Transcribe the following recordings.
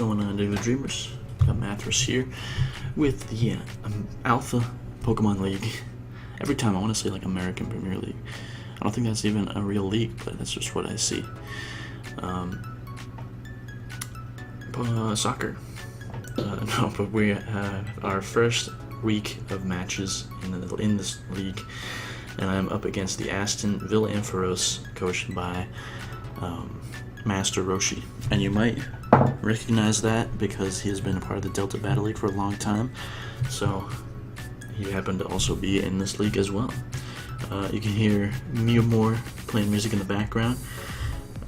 going on, Diggletdreams? Got Master Roshi here with the Alpha Pokemon League. Every time I want to say like American Premier League. I don't think that's even a real league, but that's just what I see. Soccer. No, but we have our first week of matches in this league, and I'm up against the Aston Villampharos, coached by Master Roshi. And you might recognize that because he has been a part of the Delta Battle League for a long time, so he happened to also be in this league as well. You can hear Mew playing music in the background.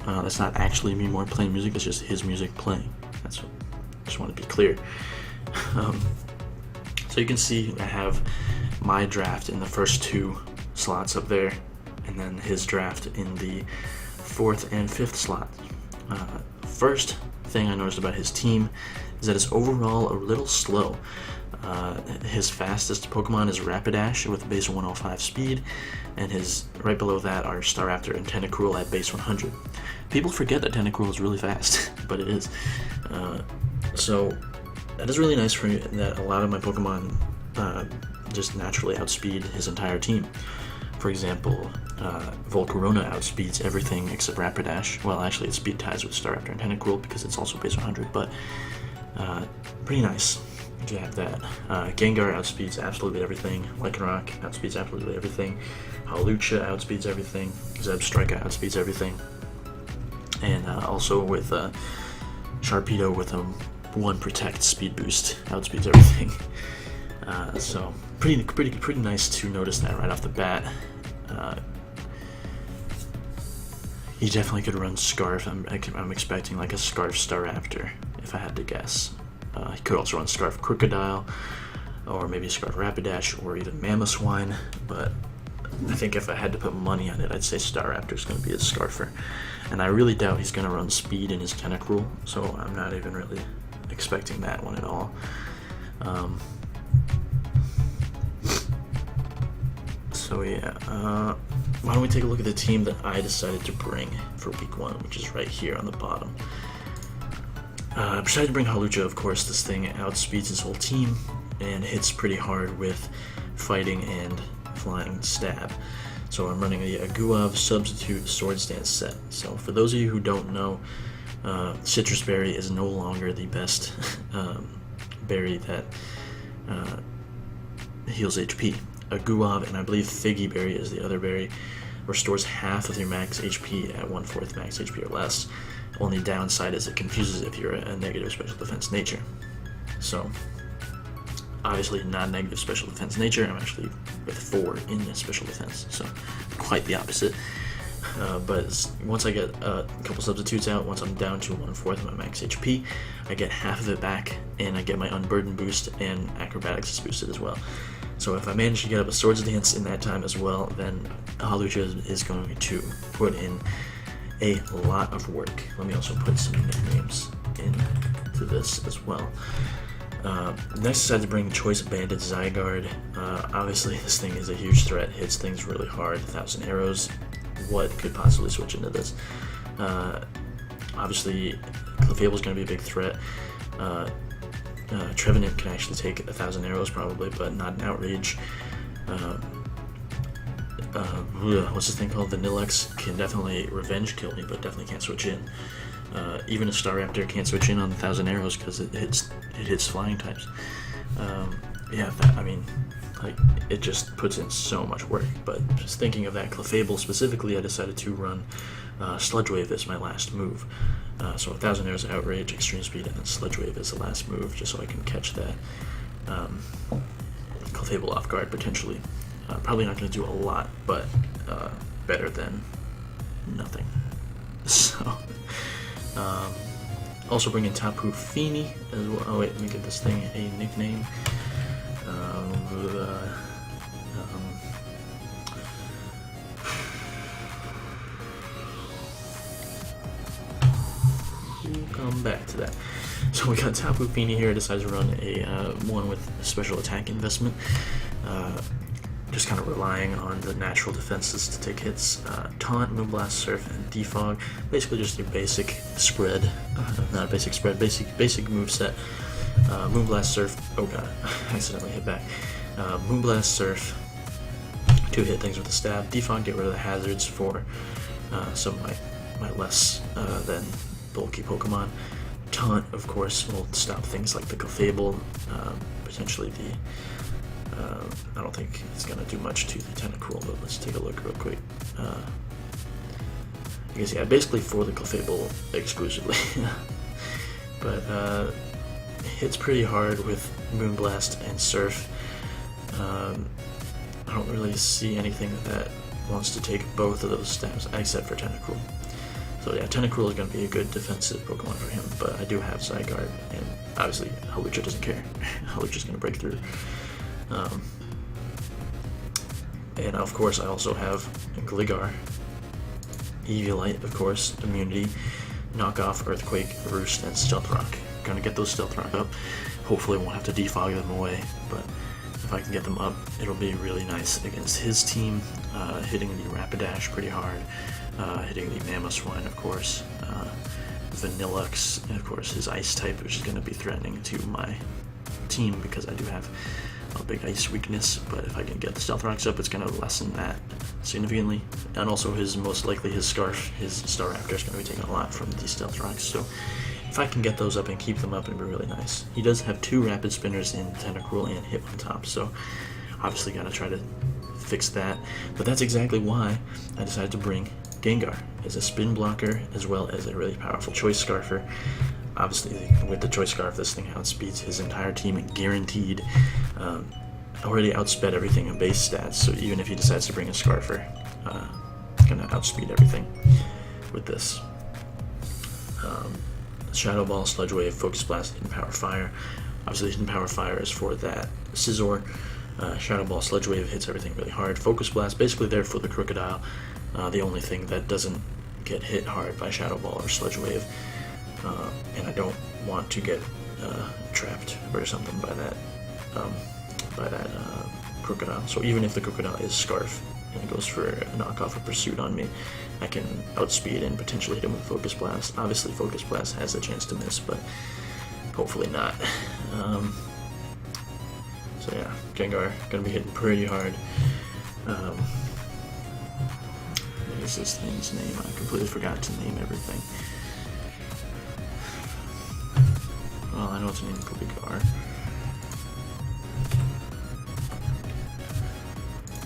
That's not actually Mew playing music, it's just his music playing. That's what I just want to be clear. So you can see I have my draft in the first two slots up there, and then his draft in the 4th and 5th slot. First thing I noticed about his team is that it's overall a little slow. His fastest Pokemon is Rapidash with base 105 speed, and his right below that are Staraptor and Tentacruel at base 100. People forget that Tentacruel is really fast, but it is. So that is really nice for me that a lot of my Pokemon just naturally outspeed his entire team. For example, Volcarona outspeeds everything except Rapidash. Well, actually, it speed ties with Staraptor and Tentacruel because it's also base 100, but pretty nice to have that. Gengar outspeeds absolutely everything. Lycanroc outspeeds absolutely everything. Hawlucha outspeeds everything. Zebstrika outspeeds everything. And also with Sharpedo with a 1 Protect speed boost outspeeds everything. So pretty nice to notice that right off the bat. He definitely could run Scarf. I'm expecting like a Scarf Staraptor if I had to guess. He could also run Scarf Crocodile, or maybe Scarf Rapidash, or even Mamoswine, but I think if I had to put money on it, I'd say Staraptor's going to be his Scarfer. And I really doubt he's going to run Speed in his Tentacruel, so I'm not even really expecting that one at all. So yeah, why don't we take a look at the team that I decided to bring for week 1, which is right here on the bottom. I decided to bring Hawlucha, of course. This thing outspeeds his whole team and hits pretty hard with Fighting and Flying Stab. So I'm running a Guav Substitute Swords Dance set. So for those of you who don't know, Citrus Berry is no longer the best berry that heals HP. A Guav, and I believe Figgy Berry is the other berry, restores half of your max HP at 1/4 max HP or less. Only downside is it confuses if you're a negative special defense nature. So, obviously not negative special defense nature, I'm actually with 4 in the special defense, so quite the opposite. But once I get a couple substitutes out, once I'm down to 1/4 of my max HP, I get half of it back, and I get my Unburden boost, and Acrobatics is boosted as well. So if I manage to get up a Swords Dance in that time as well, then Hawlucha is going to put in a lot of work. Let me also put some nicknames into this as well. Next, I decided to bring Choice Bandit Zygarde. Obviously, this thing is a huge threat, hits things really hard. 1,000 arrows. What could possibly switch into this? Obviously, Clefable is going to be a big threat. Trevenant can actually take 1,000 arrows probably, but not an Outrage. What's this thing called? The Nilex can definitely revenge kill me, but definitely can't switch in. Even a Staraptor can't switch in on 1,000 arrows because it hits flying types. Yeah, I mean, like, it just puts in so much work. But just thinking of that Clefable specifically, I decided to run Sludge Wave as my last move. So 1,000 arrows, Outrage, Extreme Speed, and then Sludge Wave is the last move, just so I can catch that Clefable off guard potentially. Probably not going to do a lot, but better than nothing. So, also bring in Tapu Fini as well. Oh wait, let me give this thing a nickname. We'll come back to that. So we got Tapu Fini here. Decided to run a one with special attack investment. just kind of relying on the natural defenses to take hits. Taunt, Moonblast, Surf, and Defog. Basically just your basic spread. Not a basic spread, basic moveset. Moonblast, Surf. Oh god, I accidentally hit back. Moonblast, Surf to hit things with the stab. Defog, get rid of the hazards for some of my less than bulky Pokemon. Taunt, of course, will stop things like the Clefable, potentially the I don't think it's going to do much to the Tentacruel, but let's take a look real quick. Because yeah, basically for the Clefable exclusively. But hits pretty hard with Moonblast and Surf. I don't really see anything that wants to take both of those stabs, except for Tentacruel. So yeah, Tentacruel is going to be a good defensive Pokemon for him, but I do have Zygarde, and obviously Hawlucha doesn't care. Hawlucha's going to break through. And of course I also have Gligar, Eviolite, of course, Immunity, Knockoff, Earthquake, Roost, and Stealth Rock. Gonna get those Stealth Rock up. Hopefully won't have to defog them away, but if I can get them up, it'll be really nice against his team, hitting the Rapidash pretty hard, hitting the Mamoswine, of course, Vanillux, and of course his Ice type, which is going to be threatening to my team because I do have a big Ice weakness, but if I can get the Stealth Rocks up, it's going to lessen that significantly. And also most likely his Scarf, his Staraptor is going to be taking a lot from the Stealth Rocks, so if I can get those up and keep them up, it'd be really nice. He does have 2 Rapid Spinners in Tentacruel and Hitmontop, so obviously got to try to fix that. But that's exactly why I decided to bring Gengar as a spin blocker as well as a really powerful Choice Scarfer. Obviously, with the Choice Scarf, this thing outspeeds his entire team, guaranteed. Already outsped everything in base stats, so even if he decides to bring a Scarfer, it's going to outspeed everything with this. Shadow Ball, Sludge Wave, Focus Blast, Hidden Power Fire. Obviously, Hidden Power Fire is for that Scizor. Shadow Ball, Sludge Wave hits everything really hard. Focus Blast, basically there for the Crocodile. The only thing that doesn't get hit hard by Shadow Ball or Sludge Wave. And I don't want to get trapped or something by that Crocodile. So even if the Crocodile is Scarf and it goes for a knockoff or Pursuit on me, I can outspeed and potentially hit him with Focus Blast. Obviously Focus Blast has a chance to miss, but hopefully not. So yeah, Gengar gonna be hitting pretty hard. What is this thing's name? I completely forgot to name everything. Well, I know it's named Gligar.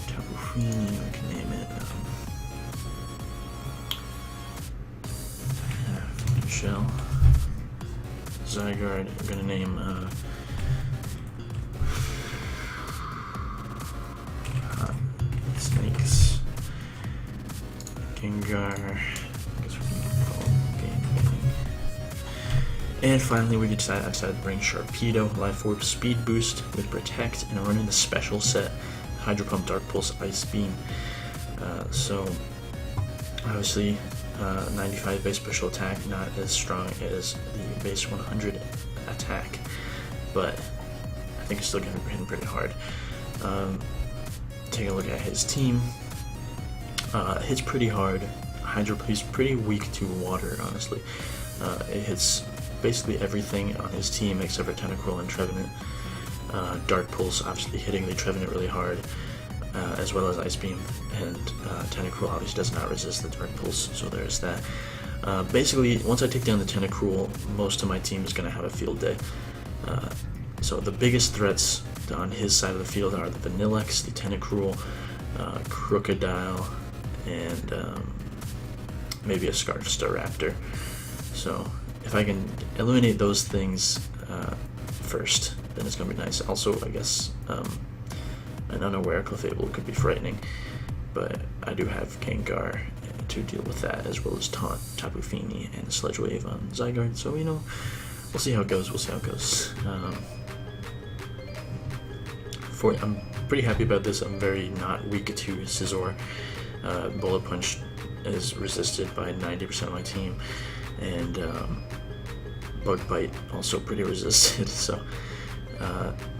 Tabufini, I can name it. Shell. Zygarde, I'm gonna name Snakes. Gengar. I guess we can call it Game. And finally, I decided to bring Sharpedo, Life Orb, Speed Boost with Protect, and running the special set Hydro Pump, Dark Pulse, Ice Beam. So obviously 95 base special attack, not as strong as the base 100 attack, but I think it's still going to be hitting pretty hard. Take a look at his team. Hits pretty hard. He's pretty weak to water, honestly. It hits basically everything on his team except for Tentacruel and Trevenant. Dark Pulse obviously hitting the Trevenant really hard, as well as Ice Beam, and Tentacruel obviously does not resist the Dark Pulse, so there's that. Basically, once I take down the Tentacruel, most of my team is going to have a field day. So the biggest threats on his side of the field are the Vanillux, the Tentacruel, Crocodile, and maybe a Scarf Staraptor. So if I can eliminate those things first, then it's going to be nice. Also, I guess an unaware Clefable could be frightening, but I do have Gengar to deal with that, as well as Taunt, Tapu Fini, and Sludge Wave on Zygarde. So, you know, we'll see how it goes. I'm pretty happy about this. I'm very not weak to Scizor. Bullet Punch is resisted by 90% of my team, and Bug Bite also pretty resisted. So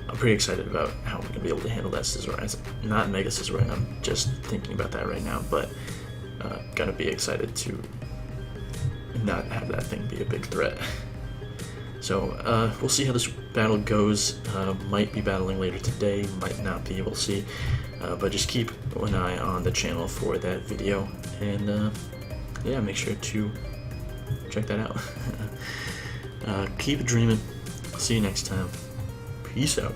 I'm pretty excited about how we're gonna be able to handle that Scissorine. Not Mega Scissorine, I'm just thinking about that right now, but gonna be excited to not have that thing be a big threat. So we'll see how this battle goes. Might be battling later today, might not be, we'll see. But just keep an eye on the channel for that video, and yeah, make sure to check that out. Keep dreaming. See you next time. Peace out.